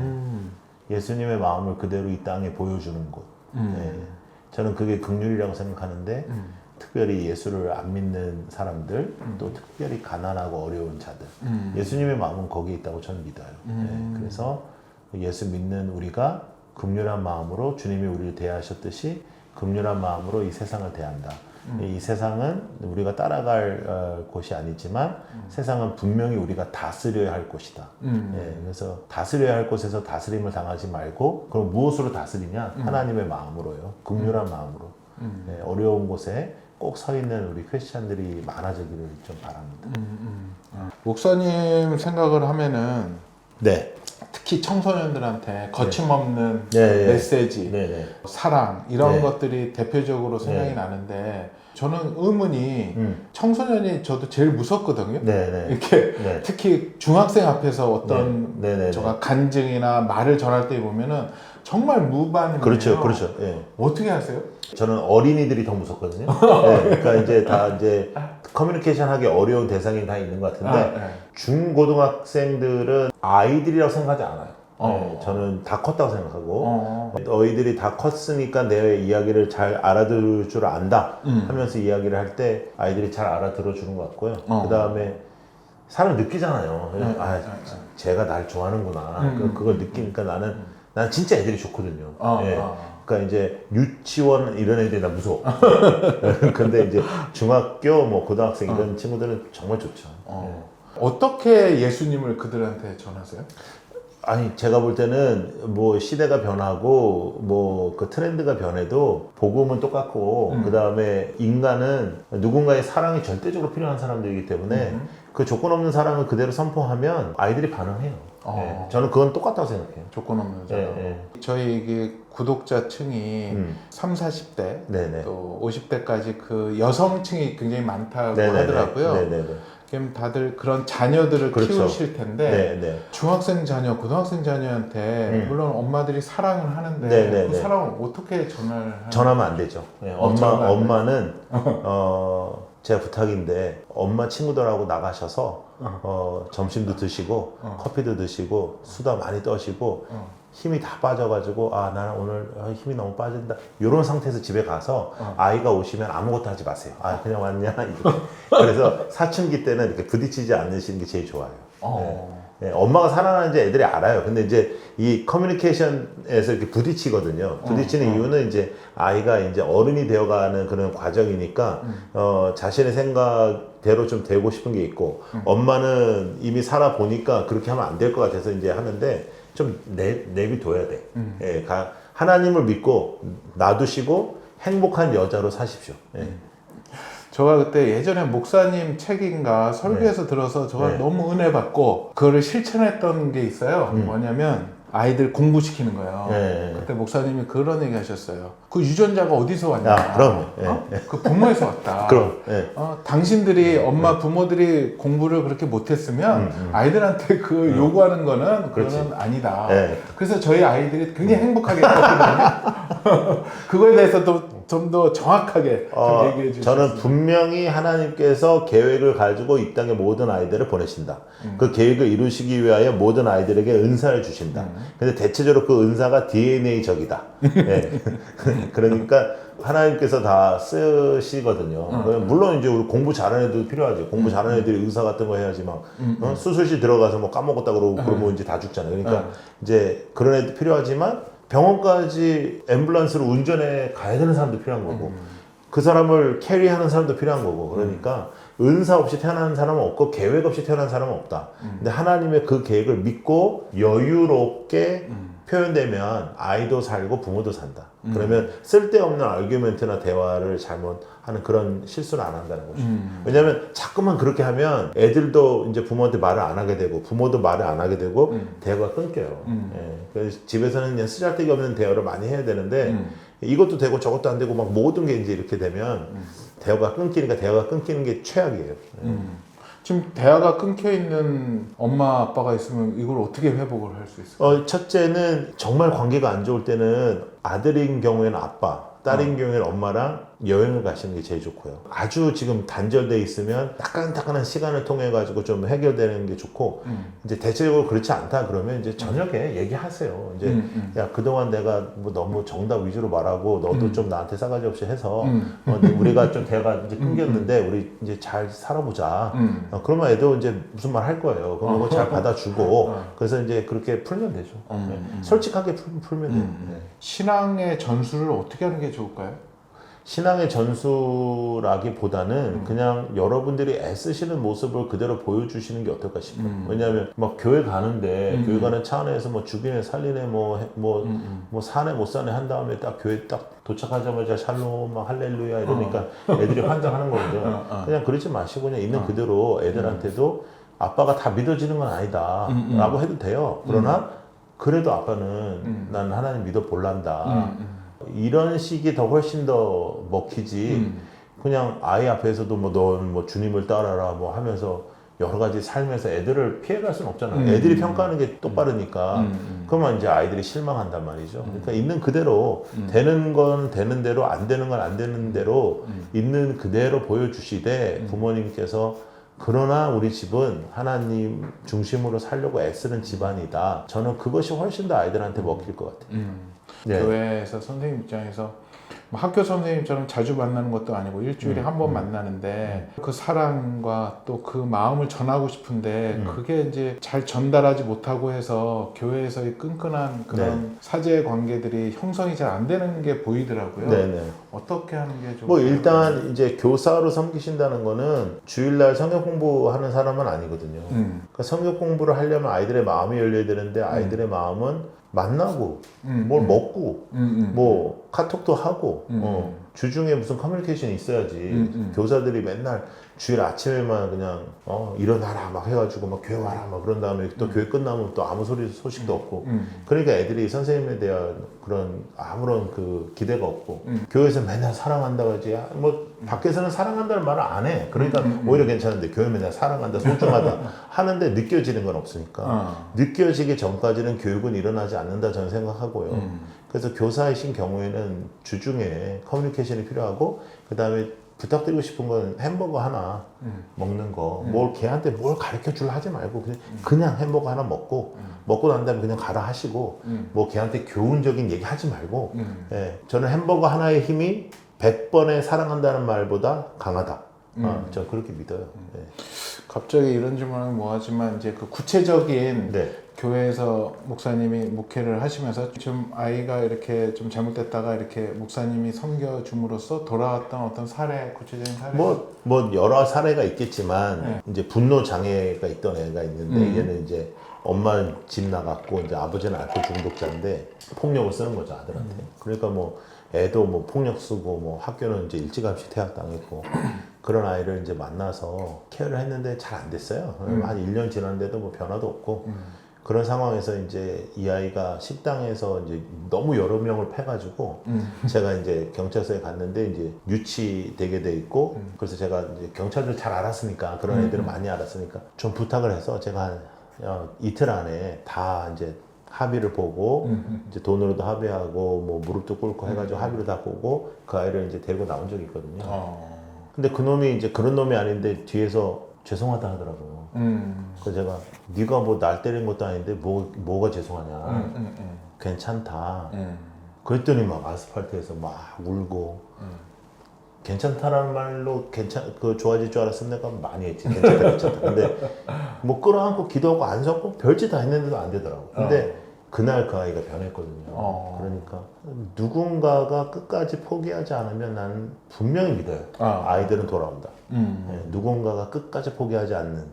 예수님의 마음을 그대로 이 땅에 보여주는 곳. 네. 저는 그게 긍휼이라고 생각하는데 특별히 예수를 안 믿는 사람들, 또 특별히 가난하고 어려운 자들. 예수님의 마음은 거기에 있다고 저는 믿어요. 네. 그래서 예수 믿는 우리가 긍휼한 마음으로 주님이 우리를 대하셨듯이 긍휼한 마음으로 이 세상을 대한다. 이 세상은 우리가 따라갈 곳이 아니지만 세상은 분명히 우리가 다스려야 할 곳이다. 예, 그래서 다스려야 할 곳에서 다스림을 당하지 말고 그럼 무엇으로 다스리냐? 하나님의 마음으로요. 긍휼한 마음으로. 예, 어려운 곳에 꼭 서 있는 우리 크리스찬들이 많아지기를 좀 바랍니다. 목사님 생각을 하면은 네. 특히 청소년들한테 거침없는 네. 메시지, 네. 사랑 이런 네. 것들이 대표적으로 생각이 네. 나는데 저는 의문이 청소년이 저도 제일 무섭거든요. 네. 이렇게 네. 특히 중학생 앞에서 어떤 네. 제가 간증이나 말을 전할 때 보면은 정말 무반응이에요. 그렇죠. 예. 어떻게 하세요? 저는 어린이들이 더 무섭거든요. 네, 그러니까 이제 다 이제 커뮤니케이션 하기 어려운 대상이 다 있는 것 같은데 네. 중고등학생들은 아이들이라고 생각하지 않아요. 네, 저는 다 컸다고 생각하고 너희들이 다 컸으니까 내 이야기를 잘 알아들을 줄 안다 하면서 이야기를 할 때 아이들이 잘 알아들어 주는 것 같고요. 그 다음에 사람 느끼잖아요. 쟤가 날 좋아하는구나. 그걸 느끼니까 나는 진짜 애들이 좋거든요. 예. 그러니까 이제 유치원 이런 애들이 나 무서워. 근데 이제 중학교, 뭐 고등학생 이런 친구들은 정말 좋죠. 예. 어떻게 예수님을 그들한테 전하세요? 아니 제가 볼 때는 뭐 시대가 변하고 뭐 그 트렌드가 변해도 복음은 똑같고 그 다음에 인간은 누군가의 사랑이 절대적으로 필요한 사람들이기 때문에 그 조건 없는 사랑을 그대로 선포하면 아이들이 반응해요. 예. 저는 그건 똑같다고 생각해요. 조건 없는 사랑. 예. 저희 이게 구독자층이 30, 40대 네네. 또 50대까지 그 여성층이 굉장히 많다고 네네네. 하더라고요. 네네네. 그럼 다들 그런 자녀들을 그렇죠. 키우실 텐데 네네. 중학생 자녀, 고등학생 자녀한테 물론 엄마들이 사랑을 하는데 네네네. 그 사랑을 어떻게 전하는? 전하면 안 되죠. 네, 엄마는 제가 부탁인데 엄마 친구들하고 나가셔서 점심도 드시고 커피도 드시고 수다 많이 떠시고 힘이 다 빠져가지고 나는 오늘 힘이 너무 빠진다 이런 상태에서 집에 가서 아이가 오시면 아무것도 하지 마세요. 그냥 왔냐 이렇게. 그래서 사춘기 때는 이렇게 부딪히지 않으시는 게 제일 좋아요. 네, 엄마가 사랑하는지 애들이 알아요. 근데 이제 이 커뮤니케이션에서 이렇게 부딪히거든요. 부딪히는 이유는 이제 아이가 이제 어른이 되어가는 그런 과정이니까 자신의 생각대로 좀 되고 싶은 게 있고 엄마는 이미 살아보니까 그렇게 하면 안 될 것 같아서 이제 하는데 좀 내비둬야 돼. 예, 하나님을 믿고 놔두시고 행복한 여자로 사십시오. 예. 제가 그때 예전에 목사님 책인가 설교에서 들어서 제가 너무 은혜 받고 그거를 실천했던 게 있어요. 뭐냐면 아이들 공부시키는 거예요. 그때 목사님이 그런 얘기 하셨어요. 그 유전자가 어디서 왔냐? 그럼. 그 부모에서 왔다. 그럼. 당신들이 엄마 부모들이 공부를 그렇게 못했으면 아이들한테 그 요구하는 거는 그거는 아니다. 그래서 저희 아이들이 굉장히 행복하게 했거든요. 그거에 대해서 좀 더 정확하게 좀 얘기해 주세요. 저는 분명히 하나님께서 계획을 가지고 이 땅에 모든 아이들을 보내신다. 그 계획을 이루시기 위하여 모든 아이들에게 은사를 주신다. 근데 대체적으로 그 은사가 DNA적이다. 그러니까 하나님께서 다 쓰시거든요. 물론 이제 우리 공부 잘하는 애들도 필요하지. 공부 잘하는 애들이 의사 같은 거 해야지 막 수술실 들어가서 뭐 까먹었다 그러고 그러면 이제 다 죽잖아요. 그러니까 이제 그런 애들 필요하지만 병원까지 앰뷸런스로 운전해 가야 되는 사람도 필요한 거고 그 사람을 캐리하는 사람도 필요한 거고 그러니까 은사 없이 태어나는 사람은 없고 계획 없이 태어난 사람은 없다. 근데 하나님의 그 계획을 믿고 여유롭게 표현되면 아이도 살고 부모도 산다. 그러면 쓸데없는 아규멘트나 대화를 잘못하는 그런 실수를 안 한다는 거죠. 왜냐하면 자꾸만 그렇게 하면 애들도 이제 부모한테 말을 안 하게 되고 부모도 말을 안 하게 되고 대화가 끊겨요. 그래서 집에서는 그냥 쓰잘데기 없는 대화를 많이 해야 되는데 이것도 되고 저것도 안 되고 막 모든 게 이제 이렇게 되면 대화가 끊기는 게 최악이에요. 지금 대화가 끊겨 있는 엄마 아빠가 있으면 이걸 어떻게 회복을 할 수 있을까요? 첫째는 정말 관계가 안 좋을 때는 아들인 경우에는 아빠, 딸인 경우에는 엄마랑 여행을 가시는 게 제일 좋고요. 아주 지금 단절돼 있으면 따끈따끈한 시간을 통해 가지고 좀 해결되는 게 좋고 이제 대체적으로 그렇지 않다 그러면 이제 저녁에 얘기하세요. 이제 야 그동안 내가 뭐 너무 정답 위주로 말하고 너도 좀 나한테 싸가지 없이 해서 우리가 좀 대화가 이제 끊겼는데 우리 이제 잘 살아보자. 그러면 애도 이제 무슨 말 할 거예요. 그럼 그거 잘 받아주고 그래서 이제 그렇게 풀면 되죠. 솔직하게 풀면 돼요. 신앙의 전수를 어떻게 하는 게 좋을까요? 신앙의 전수라기보다는 그냥 여러분들이 애쓰시는 모습을 그대로 보여주시는 게 어떨까 싶어요. 왜냐하면 막 교회 가는데 교회 가는 차 안에서 뭐 죽이네 살리네 뭐 사네 못 사네 한 다음에 딱 교회 딱 도착하자마자 샬롬 막 할렐루야 이러니까 애들이 환장하는 거거든요. 그냥 그러지 마시고 그냥 있는 그대로 애들한테도 아빠가 다 믿어지는 건 아니다 라고 해도 돼요. 그러나 그래도 아빠는 난 하나님 믿어 볼란다. 이런 식이 더 훨씬 더 먹히지. 그냥 아이 앞에서도 뭐 넌 뭐 주님을 따라라 뭐 하면서 여러 가지 삶에서 애들을 피해갈 수는 없잖아요. 애들이 평가하는 게 똑바르니까. 그러면 이제 아이들이 실망한단 말이죠. 그러니까 있는 그대로 되는 건 되는 대로 안 되는 건 안 되는 대로 있는 그대로 보여주시되 부모님께서 그러나 우리 집은 하나님 중심으로 살려고 애쓰는 집안이다. 저는 그것이 훨씬 더 아이들한테 먹힐 것 같아요. 교회에서 선생님 입장에서 학교 선생님처럼 자주 만나는 것도 아니고 일주일에 한 번 만나는데 그 사랑과 또 그 마음을 전하고 싶은데 그게 이제 잘 전달하지 못하고 해서 교회에서의 끈끈한 그런 사제 관계들이 형성이 잘 안 되는 게 보이더라고요. 어떻게 하는 게 좋을까요? 뭐 일단 이제 교사로 섬기신다는 거는 주일날 성경 공부하는 사람은 아니거든요. 그러니까 성경 공부를 하려면 아이들의 마음이 열려야 되는데 아이들의 마음은 만나고 뭘 먹고 뭐 카톡도 하고 주중에 무슨 커뮤니케이션이 있어야지. 교사들이 맨날 주일 아침에만 그냥 일어나라 막 해가지고 막 교회 와라 막 그런 다음에 또 교회 끝나면 또 아무 소식도 없고 그러니까 애들이 선생님에 대한 그런 아무런 그 기대가 없고 교회에서 맨날 사랑한다고 하지 뭐 밖에서는 사랑한다는 말을 안 해. 그러니까 오히려 괜찮은데 교회 맨날 사랑한다 소중하다 하는데 느껴지는 건 없으니까 느껴지기 전까지는 교육은 일어나지 않는다 저는 생각하고요. 그래서 교사이신 경우에는 주중에 커뮤니케이션이 필요하고 그 다음에 부탁드리고 싶은 건 햄버거 하나 먹는 거. 뭘 걔한테 뭘 가르쳐 줄라 하지 말고 그냥 햄버거 하나 먹고 난 다음에 그냥 가라 하시고 뭐 걔한테 교훈적인 얘기 하지 말고 저는 햄버거 하나의 힘이 100번의 사랑한다는 말보다 강하다. 저 그렇게 믿어요. 갑자기 이런 질문하면 뭐하지만 이제 그 구체적인 네. 교회에서 목사님이 목회를 하시면서 좀 아이가 이렇게 좀 잘못됐다가 이렇게 목사님이 섬겨줌으로써 돌아왔던 어떤 사례, 구체적인 사례? 뭐 여러 사례가 있겠지만 네. 이제 분노 장애가 있던 애가 있는데 얘는 이제 엄마는 집 나갔고 이제 아버지는 알코올 중독자인데 폭력을 쓰는 거죠 아들한테. 그러니까 뭐 애도 뭐 폭력 쓰고 뭐 학교는 이제 일찌감치 퇴학당했고 그런 아이를 이제 만나서 케어를 했는데 잘 안 됐어요. 한 1년 지났는데도 뭐 변화도 없고 그런 상황에서 이제 이 아이가 식당에서 이제 너무 여러 명을 패가지고 제가 이제 경찰서에 갔는데 이제 유치되게 돼 있고 그래서 제가 이제 경찰들 잘 알았으니까 그런 애들을 많이 알았으니까 좀 부탁을 해서 제가 한 이틀 안에 다 이제 합의를 보고 이제 돈으로도 합의하고 뭐 무릎도 꿇고 해가지고 합의를 다 보고 그 아이를 이제 데리고 나온 적이 있거든요. 근데 그 놈이 이제 그런 놈이 아닌데 뒤에서 죄송하다 하더라고요. 그래서 제가 네가 뭐 날 때린 것도 아닌데 뭐가 죄송하냐. 괜찮다. 그랬더니 막 아스팔트에서 막 울고 괜찮다라는 말로 좋아질 줄 알았으면 내가 많이 했지. 괜찮다. 근데 뭐 끌어안고 기도하고 안수하고 별짓 다 했는데도 안 되더라고. 근데 그날 그 아이가 변했거든요. 그러니까 누군가가 끝까지 포기하지 않으면 나는 분명히 믿어요. 아이들은 돌아온다. 네, 누군가가 끝까지 포기하지 않는.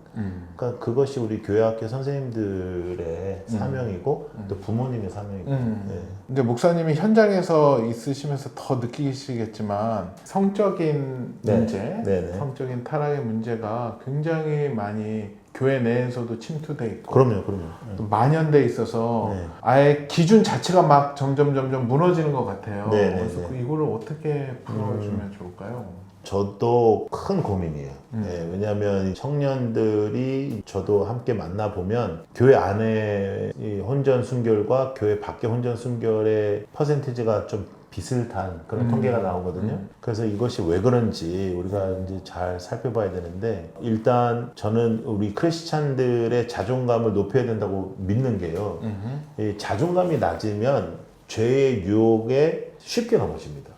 그러니까 그것이 우리 교회학교 선생님들의 사명이고 또 부모님의 사명이고. 네. 근데 목사님이 현장에서 있으시면서 더 느끼시겠지만 성적인 문제, 성적인 타락의 문제가 굉장히 많이 교회 내에서도 침투돼 있고 그럼요. 또 만연돼 있어서 아예 기준 자체가 막 점점 무너지는 것 같아요. 그래서 이거를 어떻게 풀어주면 좋을까요? 저도 큰 고민이에요. 왜냐하면 청년들이 저도 함께 만나보면 교회 안에 이 혼전 순결과 교회 밖의 혼전 순결의 퍼센티지가 좀 비슷한 그런 통계가 나오거든요. 그래서 이것이 왜 그런지 우리가 이제 잘 살펴봐야 되는데 일단 저는 우리 크리스찬들의 자존감을 높여야 된다고 믿는 게요. 이 자존감이 낮으면 죄의 유혹에 쉽게 넘어집니다.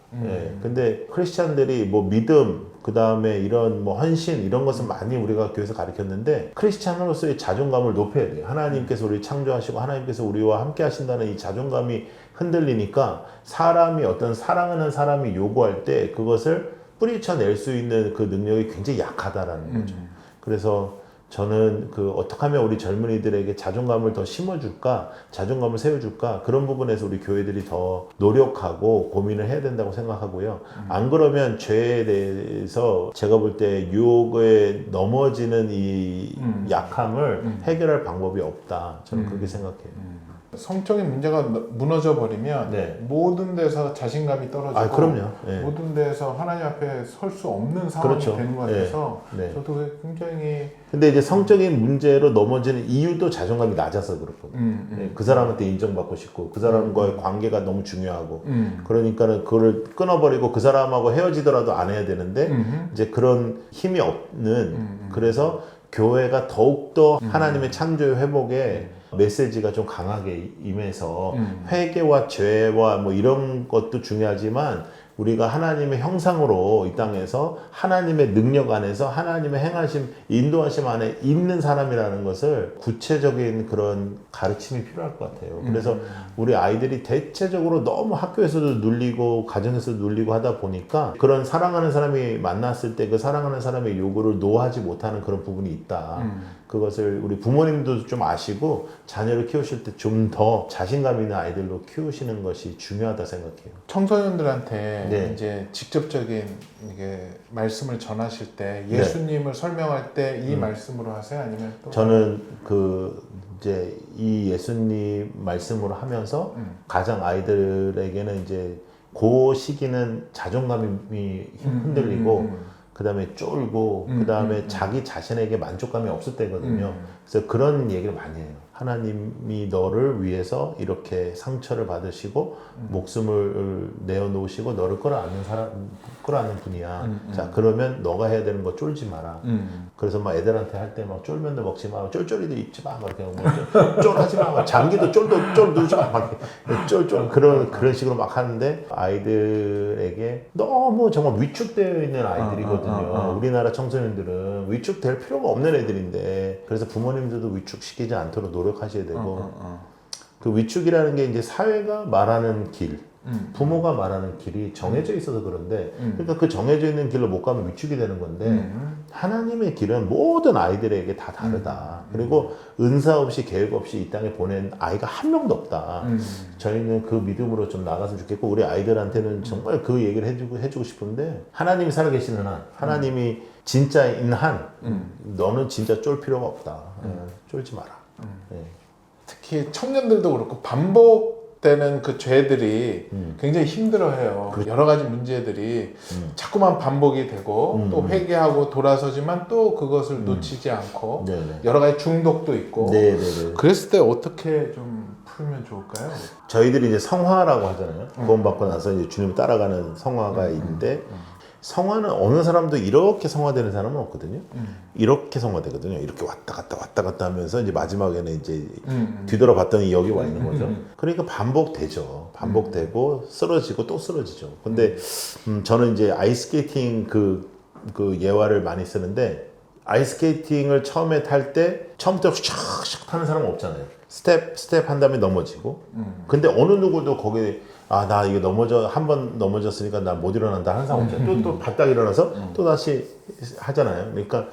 근데 크리스찬들이 뭐 믿음, 그 다음에 이런 뭐 헌신 이런 것은 많이 우리가 교회에서 가르쳤는데 크리스찬으로서의 자존감을 높여야 돼요. 하나님께서 우리 창조하시고 하나님께서 우리와 함께 하신다는 이 자존감이 흔들리니까 사람이 어떤 사랑하는 사람이 요구할 때 그것을 뿌리쳐낼 수 있는 그 능력이 굉장히 약하다라는 거죠. 그래서 저는 어떻게 하면 우리 젊은이들에게 자존감을 더 심어줄까, 자존감을 세워줄까, 그런 부분에서 우리 교회들이 더 노력하고 고민을 해야 된다고 생각하고요. 안 그러면 죄에 대해서 제가 볼 때 유혹에 넘어지는 이 약함을 해결할 방법이 없다. 저는 그렇게 생각해요. 성적인 문제가 무너져 버리면 모든 데서 자신감이 떨어지고 그럼요. 모든 데서 하나님 앞에 설 수 없는 상황이 되는 것 같아서 저도 그게 굉장히 근데 이제 성적인 문제로 넘어지는 이유도 자존감이 낮아서 그렇거든요. 그 사람한테 인정받고 싶고 그 사람과의 관계가 너무 중요하고 그러니까는 그거를 끊어버리고 그 사람하고 헤어지더라도 안 해야 되는데 이제 그런 힘이 없는 그래서 교회가 더욱더 하나님의 창조의 회복에 메시지가 좀 강하게 임해서 회개와 죄와 뭐 이런 것도 중요하지만 우리가 하나님의 형상으로 이 땅에서 하나님의 능력 안에서 하나님의 행하심, 인도하심 안에 있는 사람이라는 것을 구체적인 그런 가르침이 필요할 것 같아요. 그래서 우리 아이들이 대체적으로 너무 학교에서도 눌리고 가정에서도 눌리고 하다 보니까 그런 사랑하는 사람이 만났을 때 그 사랑하는 사람의 요구를 노하지 못하는 그런 부분이 있다. 그것을 우리 부모님도 좀 아시고 자녀를 키우실 때 좀 더 자신감 있는 아이들로 키우시는 것이 중요하다 생각해요. 청소년들한테 이제 직접적인 이게 말씀을 전하실 때 예수님을 설명할 때 이 말씀으로 하세요? 아니면 또 저는 이제 이 예수님 말씀으로 하면서 가장 아이들에게는 이제 그 시기는 자존감이 흔들리고 그 다음에 쫄고 그 다음에 자기 자신에게 만족감이 없을 때거든요. 그래서 그런 얘기를 많이 해요. 하나님이 너를 위해서 이렇게 상처를 받으시고 목숨을 내어놓으시고 너를 끌어안는 분이야. 자, 그러면 너가 해야 되는 거 쫄지 마라. 그래서 막 애들한테 할 때 막 쫄면도 먹지 마, 쫄쫄이도 입지 마, 막 이렇게 뭐 쫄하지 마, 장기도 쫄 누지 마, 막 쫄 그런 식으로 막 하는데 아이들에게 너무 정말 위축되어 있는 아이들이거든요. 우리나라 청소년들은 위축될 필요가 없는 애들인데 그래서 부모님들도 위축시키지 않도록 노력하셔야 되고 그 위축이라는 게 이제 사회가 말하는 길, 부모가 말하는 길이 정해져 있어서 그런데 그러니까 그 정해져 있는 길로 못 가면 위축이 되는 건데 하나님의 길은 모든 아이들에게 다 다르다. 그리고 은사 없이 계획 없이 이 땅에 보낸 아이가 한 명도 없다. 저희는 그 믿음으로 좀 나갔으면 좋겠고 우리 아이들한테는 정말 그 얘기를 해주고 싶은데 하나님이 살아계시는 한, 하나님이 진짜인 한 너는 진짜 쫄 필요가 없다. 쫄지 마라. 특히 청년들도 그렇고 반복되는 그 죄들이 굉장히 힘들어해요. 여러 가지 문제들이 자꾸만 반복이 되고 또 회개하고 돌아서지만 또 그것을 놓치지 않고 네네. 여러 가지 중독도 있고 네네네. 그랬을 때 어떻게 좀 풀면 좋을까요? 저희들이 이제 성화라고 하잖아요. 구원받고 나서 이제 주님을 따라가는 성화가 있는데 성화는 어느 사람도 이렇게 성화되는 사람은 없거든요. 이렇게 성화되거든요. 이렇게 왔다 갔다 하면서 이제 마지막에는 이제 뒤돌아봤더니 여기 와 있는 거죠. 그러니까 반복되죠. 반복되고 쓰러지고 또 쓰러지죠. 근데 저는 이제 아이스케이팅 그 예화를 많이 쓰는데 아이스케이팅을 처음에 탈 때 처음부터 샥샥 타는 사람은 없잖아요. 스텝 한 다음에 넘어지고. 근데 어느 누구도 거기에 나 이거 한 번 넘어졌으니까 나 못 일어난다 하는 사람 없잖아요. 또 바짝 일어나서 또 다시 하잖아요. 그러니까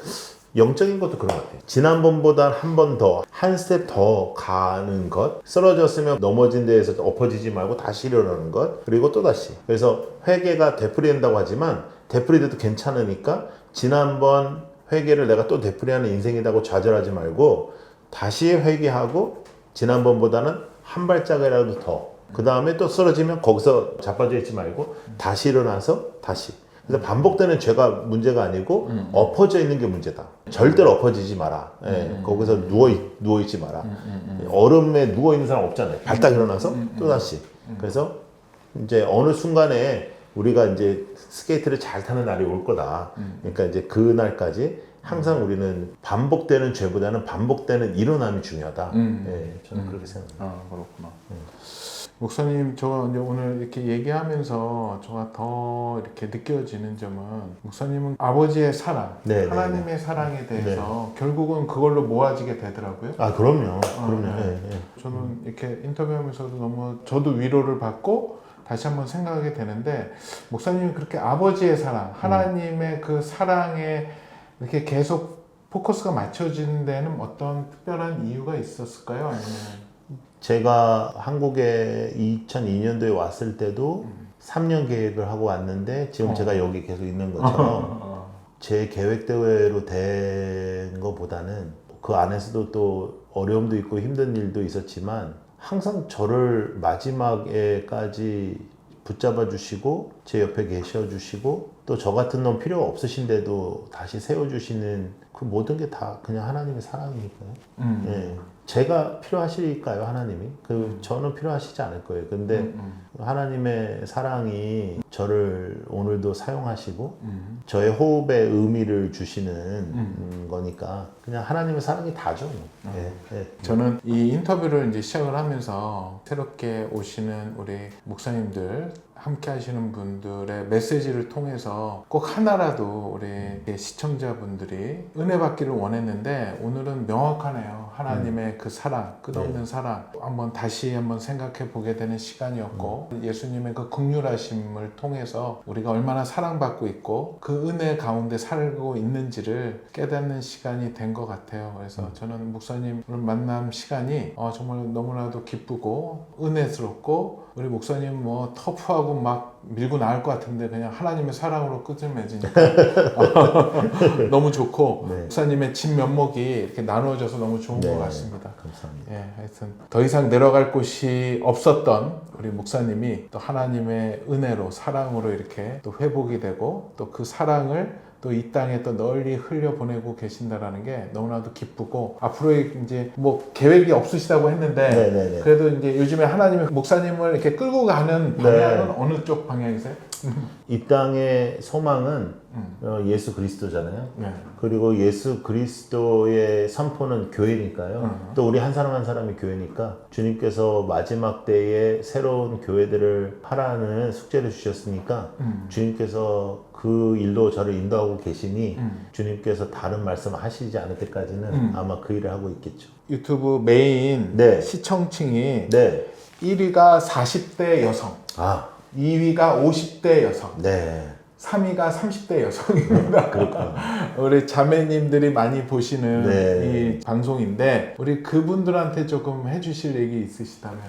영적인 것도 그런 것 같아요. 지난번보다 한 번 더, 한 스텝 더 가는 것, 쓰러졌으면 넘어진 데에서 엎어지지 말고 다시 일어나는 것, 그리고 또 다시. 그래서 회개가 되풀이된다고 하지만 되풀이돼도 괜찮으니까 지난번 회개를 내가 또 되풀이하는 인생이라고 좌절하지 말고 다시 회개하고 지난번보다는 한 발짝이라도 더. 그 다음에 또 쓰러지면 거기서 자빠져 있지 말고 다시 일어나서 다시. 그래서 반복되는 죄가 문제가 아니고 엎어져 있는 게 문제다. 절대로 엎어지지 마라. 거기서 누워 있지 마라. 얼음에 누워 있는 사람 없잖아요. 발딱 일어나서 또 다시. 그래서 이제 어느 순간에 우리가 이제 스케이트를 잘 타는 날이 올 거다. 그러니까 이제 그 날까지 항상 우리는 반복되는 죄보다는 반복되는 일어남이 중요하다. 저는 그렇게 생각합니다. 그렇구나. 목사님, 제가 이제 오늘 이렇게 얘기하면서 제가 더 이렇게 느껴지는 점은 목사님은 아버지의 사랑, 하나님의 사랑에 대해서 결국은 그걸로 모아지게 되더라고요. 그럼요. 저는 이렇게 인터뷰하면서도 너무 저도 위로를 받고 다시 한번 생각하게 되는데 목사님이 그렇게 아버지의 사랑, 하나님의 그 사랑에 이렇게 계속 포커스가 맞춰진 데는 어떤 특별한 이유가 있었을까요? 아니면 제가 한국에 2002년도에 왔을 때도 3년 계획을 하고 왔는데 지금 제가 여기 계속 있는 것처럼 제 계획대로 된 것보다는 그 안에서도 또 어려움도 있고 힘든 일도 있었지만 항상 저를 마지막에까지 붙잡아 주시고 제 옆에 계셔 주시고 또 저 같은 놈 필요 없으신데도 다시 세워 주시는 그 모든 게 다 그냥 하나님의 사랑이니까요. 제가 필요하실까요, 하나님이? 저는 필요하시지 않을 거예요. 근데 하나님의 사랑이 저를 오늘도 사용하시고 저의 호흡에 의미를 주시는 거니까 그냥 하나님의 사랑이 다죠. 저는 이 인터뷰를 이제 시작을 하면서 새롭게 오시는 우리 목사님들 함께 하시는 분들의 메시지를 통해서 꼭 하나라도 우리 시청자분들이 은혜 받기를 원했는데 오늘은 명확하네요. 하나님의 그 사랑, 끝없는 사랑 다시 한번 생각해 보게 되는 시간이었고 예수님의 그 긍휼하심을 통해서 우리가 얼마나 사랑받고 있고 그 은혜 가운데 살고 있는지를 깨닫는 시간이 된 것 같아요. 그래서 저는 목사님을 만난 시간이 정말 너무나도 기쁘고 은혜스럽고 우리 목사님 뭐 터프하고 막 밀고 나갈 것 같은데 그냥 하나님의 사랑으로 끝을 맺으니까 너무 좋고 목사님의 진면목이 이렇게 나누어져서 너무 좋은 것 같습니다. 감사합니다. 하여튼 더 이상 내려갈 곳이 없었던 우리 목사님이 또 하나님의 은혜로 사랑으로 이렇게 또 회복이 되고 또 그 사랑을 또 이 땅에 또 널리 흘려보내고 계신다라는 게 너무나도 기쁘고 앞으로 이제 뭐 계획이 없으시다고 했는데 네네네. 그래도 이제 요즘에 하나님이 목사님을 이렇게 끌고 가는 방향은 어느 쪽 방향이세요? 이 땅의 소망은 예수 그리스도잖아요. 네. 그리고 예수 그리스도의 선포는 교회니까요. 또 우리 한 사람 한 사람이 교회니까 주님께서 마지막 때에 새로운 교회들을 하라는 숙제를 주셨으니까 주님께서 그 일로 저를 인도하고 계시니 주님께서 다른 말씀을 하시지 않을 때까지는 아마 그 일을 하고 있겠죠. 유튜브 메인 네. 시청층이 네. 1위가 40대 여성, 아, 2위가 50대 여성, 네. 3위가 30대 여성입니다. 그렇구나. 우리 자매님들이 많이 보시는 네. 이 방송인데 우리 그분들한테 조금 해주실 얘기 있으시다면?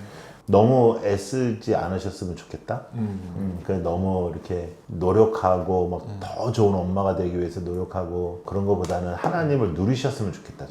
너무 애쓰지 않으셨으면 좋겠다. 그냥 너무 이렇게 노력하고 막 더 좋은 엄마가 되기 위해서 노력하고 그런 것보다는 하나님을 누리셨으면 좋겠다.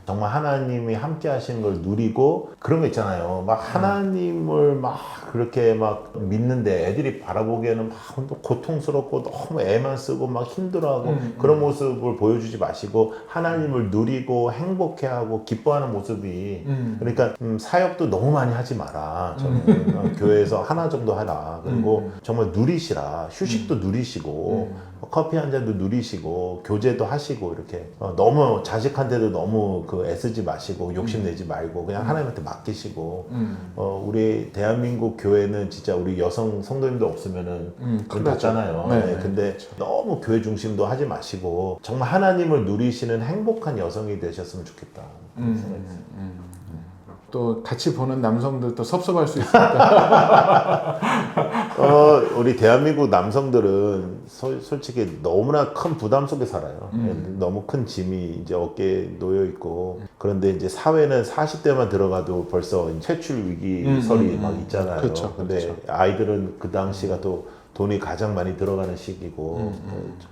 정말 하나님이 함께 하시는 걸 누리고 그런 거 있잖아요. 막 하나님을 막 그렇게 막 믿는데 애들이 바라보기에는 막 고통스럽고 너무 애만 쓰고 막 힘들어하고 그런 모습을 보여주지 마시고 하나님을 누리고 행복해하고 기뻐하는 모습이 그러니까 사역도 너무 많이 하지 마라. 저는 교회에서 하나 정도 하라. 그리고 정말 누리시라. 휴식도 누리시고 커피 한 잔도 누리시고 교제도 하시고 이렇게 너무 자식한테도 너무 그 애쓰지 마시고 욕심내지 말고 그냥 하나님한테 맡기시고 우리 대한민국 교회는 진짜 우리 여성 성도님들 없으면은 문 닫잖아요. 네, 네, 근데 그렇죠. 너무 교회 중심도 하지 마시고 정말 하나님을 누리시는 행복한 여성이 되셨으면 좋겠다. 그런 생각이 있어요. 또 같이 보는 남성들도 섭섭할 수 있으니까. 우리 대한민국 남성들은 솔직히 너무나 큰 부담 속에 살아요. 너무 큰 짐이 이제 어깨에 놓여 있고 그런데 이제 사회는 40대만 들어가도 벌써 퇴출 위기설이 막 있잖아요. 그쵸, 근데 그쵸. 아이들은 그 당시가 또 돈이 가장 많이 들어가는 시기고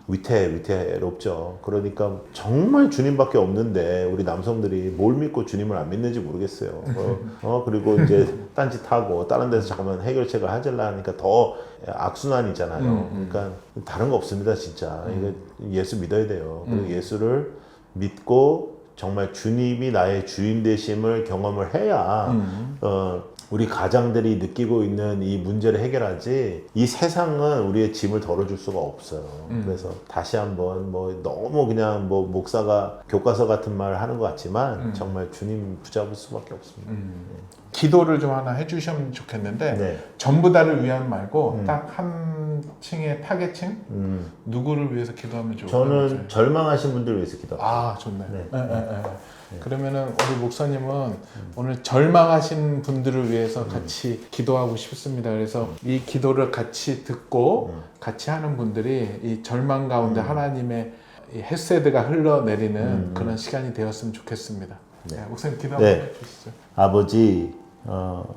위태롭죠. 그러니까 정말 주님밖에 없는데 우리 남성들이 뭘 믿고 주님을 안 믿는지 모르겠어요. 그리고 이제 딴짓하고 다른 데서 잠깐만 해결책을 하질라 하니까 더 악순환이잖아요. 그러니까 다른 거 없습니다, 진짜. 이거 예수 믿어야 돼요. 그리고 예수를 믿고 정말 주님이 나의 주인 되심을 경험을 해야 우리 가장들이 느끼고 있는 이 문제를 해결하지 이 세상은 우리의 짐을 덜어줄 수가 없어요. 그래서 다시 한번 뭐 너무 그냥 뭐 목사가 교과서 같은 말을 하는 것 같지만 정말 주님 붙잡을 수밖에 없습니다. 기도를 좀 하나 해주시면 좋겠는데 네. 전부 다를 위한 말고 딱 한 층의 타겟층 누구를 위해서 기도하면 좋을까요? 저는 절망하신 분들을 위해서 기도합니다. 아 좋네. 네. 그러면은 우리 목사님은 오늘 절망하신 분들을 위해서 같이 기도하고 싶습니다. 그래서 이 기도를 같이 듣고 같이 하는 분들이 이 절망 가운데 하나님의 이 헤세드가 흘러내리는 그런 시간이 되었으면 좋겠습니다. 네. 목사님 기도 한번 해주시죠. 아버지,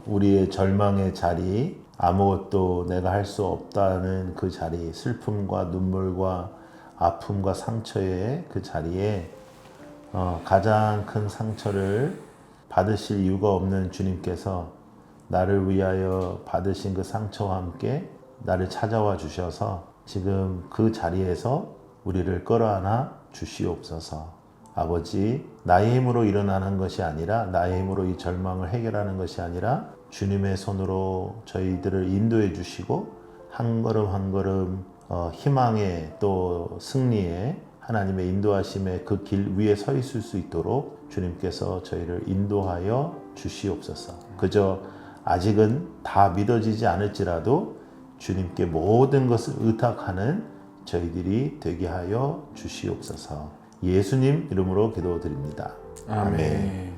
우리의 절망의 자리, 아무것도 내가 할 수 없다는 그 자리, 슬픔과 눈물과 아픔과 상처의 그 자리에 가장 큰 상처를 받으실 이유가 없는 주님께서 나를 위하여 받으신 그 상처와 함께 나를 찾아와 주셔서 지금 그 자리에서 우리를 끌어안아 주시옵소서. 아버지, 나의 힘으로 일어나는 것이 아니라 나의 힘으로 이 절망을 해결하는 것이 아니라 주님의 손으로 저희들을 인도해 주시고 한 걸음 한 걸음 희망의 또 승리의 하나님의 인도하심의 그 길 위에 서 있을 수 있도록 주님께서 저희를 인도하여 주시옵소서. 그저 아직은 다 믿어지지 않을지라도 주님께 모든 것을 의탁하는 저희들이 되게 하여 주시옵소서. 예수님 이름으로 기도드립니다. 아멘.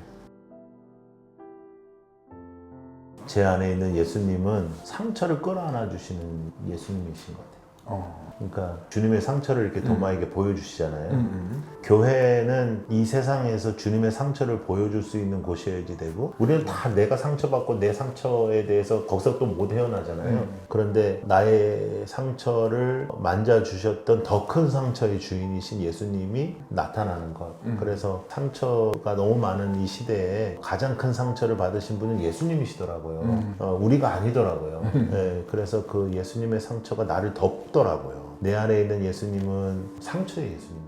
제 안에 있는 예수님은 상처를 끌어안아 주시는 예수님이신 것 같아요. 그러니까 주님의 상처를 이렇게 도마에게 보여주시잖아요. 교회는 이 세상에서 주님의 상처를 보여줄 수 있는 곳이어야지 되고 우리는 다 내가 상처받고 내 상처에 대해서 거기서 또 못 헤어나잖아요. 그런데 나의 상처를 만져주셨던 더 큰 상처의 주인이신 예수님이 나타나는 것. 그래서 상처가 너무 많은 이 시대에 가장 큰 상처를 받으신 분은 예수님이시더라고요. 우리가 아니더라고요. 네, 그래서 그 예수님의 상처가 나를 덮더라고요. 내 안에 있는 예수님은 상처의 예수님.